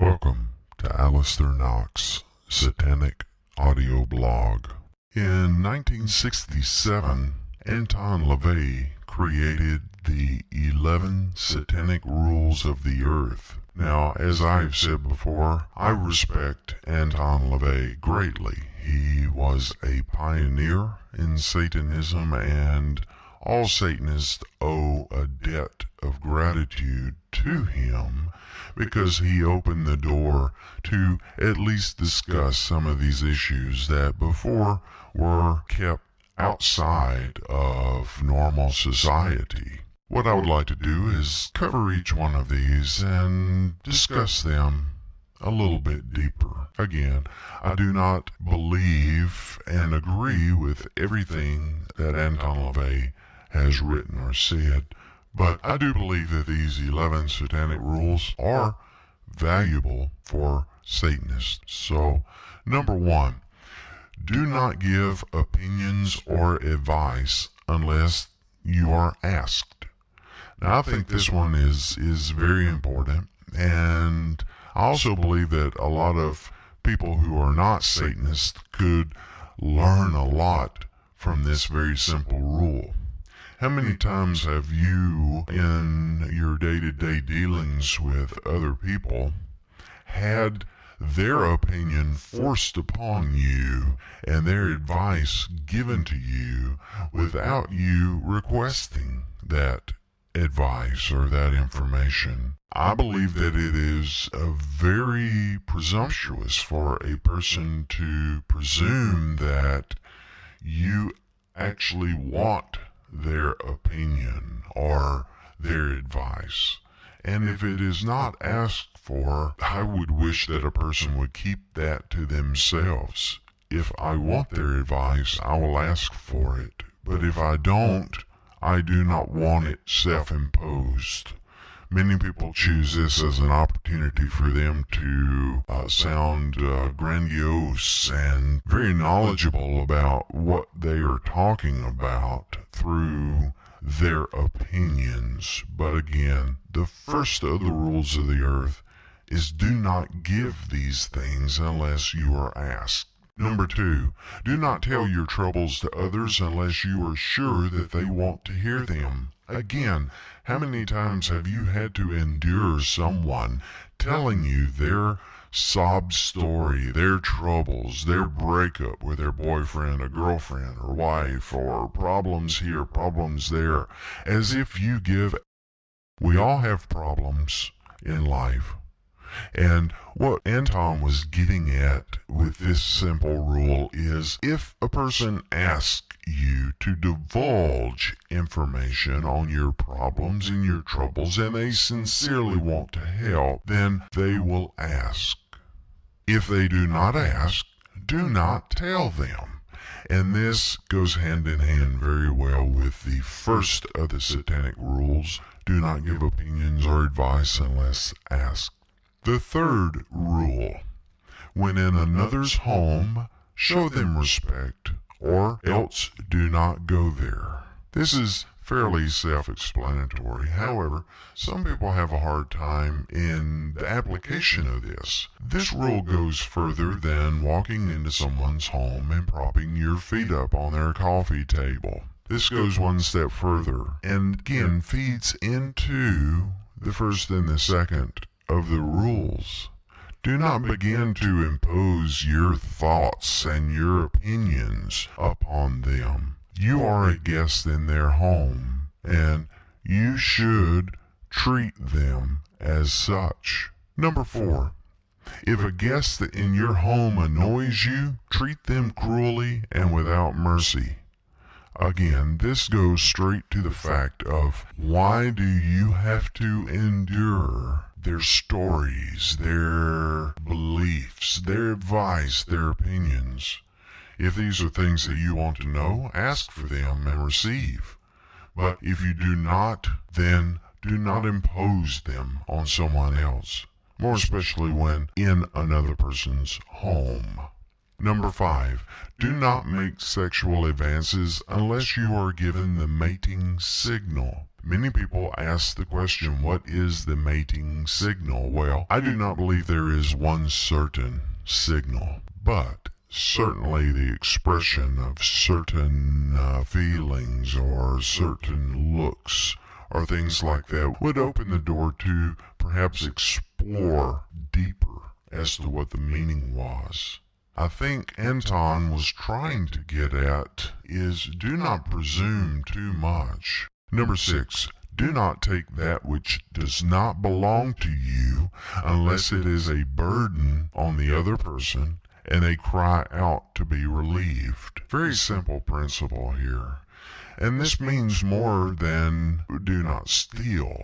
Welcome to Aleister Nacht's Satanic audio blog. In 1967, Anton LaVey created the 11 Satanic Rules of the Earth. Now, as I've said before, I respect Anton LaVey greatly. He was a pioneer in Satanism, and all Satanists owe a debt of gratitude to him because he opened the door to at least discuss some of these issues that before were kept outside of normal society. What I would like to do is cover each one of these and discuss them a little bit deeper. Again, I do not believe and agree with everything that Anton LaVey has written or said, but I do believe that these 11 Satanic Rules are valuable for Satanists. So, number 1, do not give opinions or advice unless you are asked. Now, I think this one is very important, and I also believe that a lot of people who are not Satanists could learn a lot from this very simple rule. How many times have you, in your day-to-day dealings with other people, had their opinion forced upon you and their advice given to you without you requesting that advice or that information? I believe that it is very presumptuous for a person to presume that you actually want their opinion or their advice. And if it is not asked for, I would wish that a person would keep that to themselves. If I want their advice, I will ask for it. But if I don't, I do not want it self-imposed. Many people choose this as an opportunity for them to sound grandiose and very knowledgeable about what they are talking about through their opinions. But again, the first of the rules of the earth is do not give these things unless you are asked. Number 2, do not tell your troubles to others unless you are sure that they want to hear them. Again, how many times have you had to endure someone telling you their sob story, their troubles, their breakup with their boyfriend or girlfriend or wife, or problems here, problems there, as if you give... We all have problems in life. And what Anton was getting at with this simple rule is if a person asks you to divulge information on your problems and your troubles and they sincerely want to help, then they will ask. If they do not ask, do not tell them. And this goes hand in hand very well with the first of the Satanic Rules, do not give opinions or advice unless asked. The third rule, when in another's home, show them respect, or else do not go there. This is fairly self-explanatory. However, some people have a hard time in the application of this. This rule goes further than walking into someone's home and propping your feet up on their coffee table. This goes one step further, and again feeds into the first and the second of the rules. Do not begin to impose your thoughts and your opinions upon them. You are a guest in their home, and you should treat them as such. Number 4, if a guest in your home annoys you, treat them cruelly and without mercy. Again, this goes straight to the fact of why do you have to endure their stories, their beliefs, their advice, their opinions? If these are things that you want to know, ask for them and receive. But if you do not, then do not impose them on someone else, more especially when in another person's home. Number 5, do not make sexual advances unless you are given the mating signal. Many people ask the question, what is the mating signal? Well, I do not believe there is one certain signal, but certainly the expression of certain feelings or certain looks or things like that would open the door to perhaps explore deeper as to what the meaning was. I think Anton was trying to get at is do not presume too much. Number 6, do not take that which does not belong to you unless it is a burden on the other person and they cry out to be relieved. Very simple principle here. And this means more than do not steal.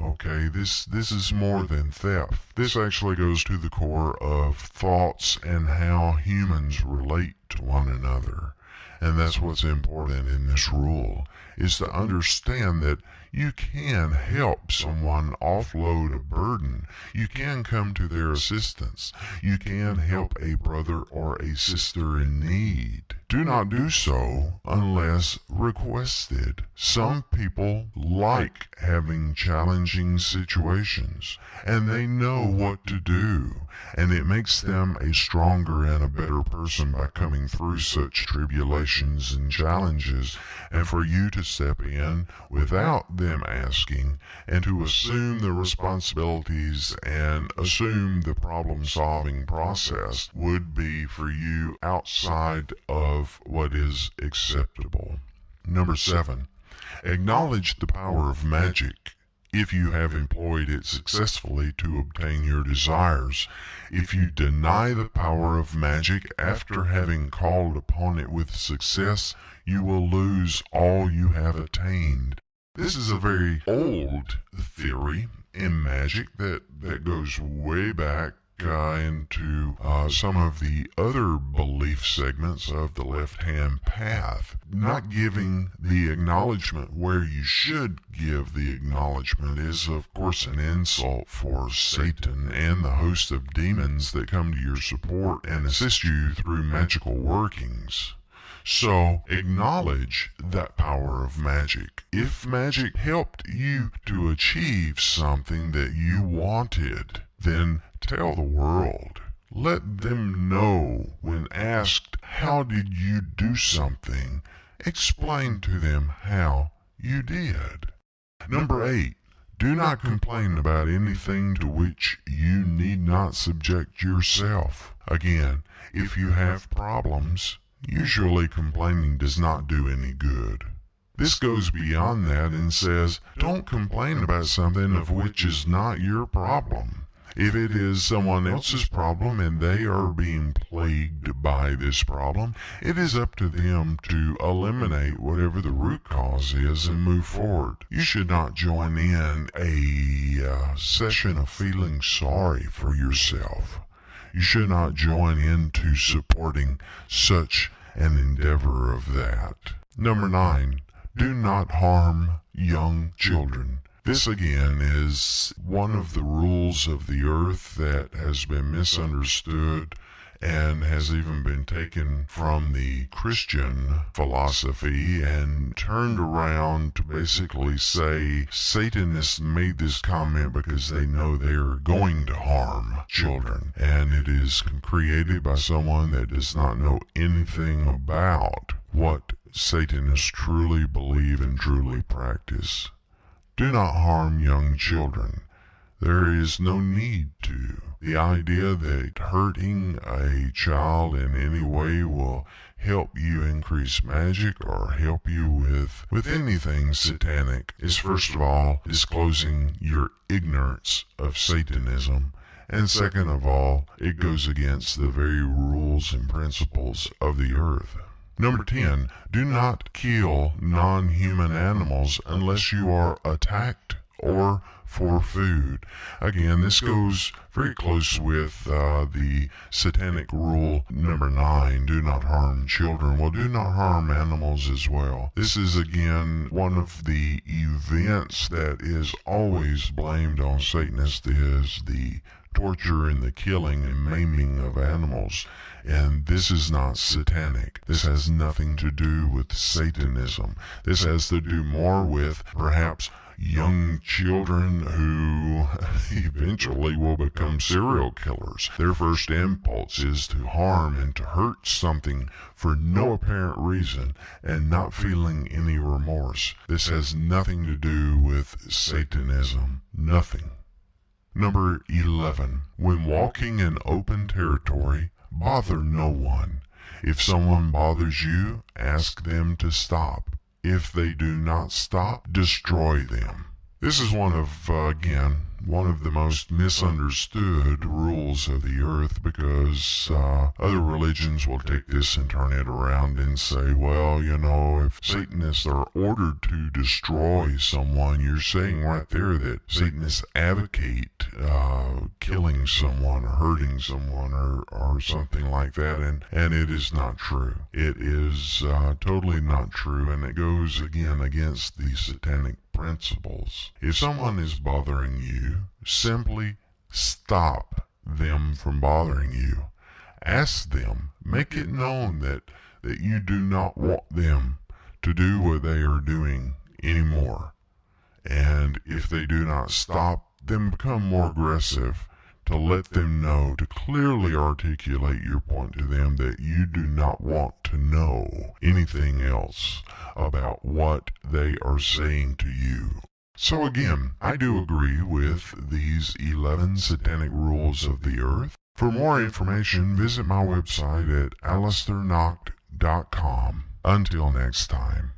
Okay, this is more than theft. This actually goes to the core of thoughts and how humans relate to one another. And that's what's important in this rule, is to understand that you can help someone offload a burden. You can come to their assistance. You can help a brother or a sister in need. Do not do so unless requested. Some people like having challenging situations, and they know what to do, and it makes them a stronger and a better person by coming through such tribulations and challenges, and for you to step in without them asking and to assume the responsibilities and assume the problem-solving process would be for you outside of what is acceptable. Number 7, acknowledge the power of magic if you have employed it successfully to obtain your desires. If you deny the power of magic after having called upon it with success, you will lose all you have attained. This is a very old theory in magic that goes way back into some of the other belief segments of the left-hand path. Not giving the acknowledgement where you should give the acknowledgement is, of course, an insult for Satan and the host of demons that come to your support and assist you through magical workings. So, acknowledge that power of magic. If magic helped you to achieve something that you wanted, then tell the world. Let them know when asked, how did you do something? Explain to them how you did. Number 8, do not complain about anything to which you need not subject yourself. Again, if you have problems, usually complaining does not do any good. This goes beyond that and says, don't complain about something of which is not your problem. If it is someone else's problem and they are being plagued by this problem, it is up to them to eliminate whatever the root cause is and move forward. You should not join in a session of feeling sorry for yourself. You should not join into supporting such an endeavor of that. Number 9, do not harm young children. This again is one of the rules of the earth that has been misunderstood and has even been taken from the Christian philosophy and turned around to basically say Satanists made this comment because they know they are going to harm children, and it is created by someone that does not know anything about what Satanists truly believe and truly practice. Do not harm young children. There is no need to. The idea that hurting a child in any way will help you increase magic or help you with anything satanic is, first of all, disclosing your ignorance of Satanism, and second of all, it goes against the very rules and principles of the earth. Number 10, do not kill non-human animals unless you are attacked or for food. Again, this goes very close with the Satanic Rule number 9, do not harm children. Well, do not harm animals as well. This is, again, one of the events that is always blamed on Satanists is the torture and the killing and maiming of animals. And this is not satanic. This has nothing to do with Satanism. This has to do more with perhaps young children who eventually will become serial killers. Their first impulse is to harm and to hurt something for no apparent reason and not feeling any remorse. This has nothing to do with Satanism. Nothing. Number 11. When walking in open territory, bother no one. If someone bothers you, ask them to stop. If they do not stop, destroy them. This is one of the most misunderstood rules of the earth, because other religions will take this and turn it around and say, well, if Satanists are ordered to destroy someone, you're saying right there that Satanists advocate killing someone or hurting someone or something like that, and it is not true. It is totally not true, and it goes again against the satanic principles. If someone is bothering you, simply stop them from bothering you. Ask them, make it known that you do not want them to do what they are doing anymore. And if they do not stop, then become more aggressive to let them know, to clearly articulate your point to them that you do not want to know anything else about what they are saying to you. So again, I do agree with these 11 satanic rules of the earth. For more information, visit my website at AleisterNacht.com. Until next time.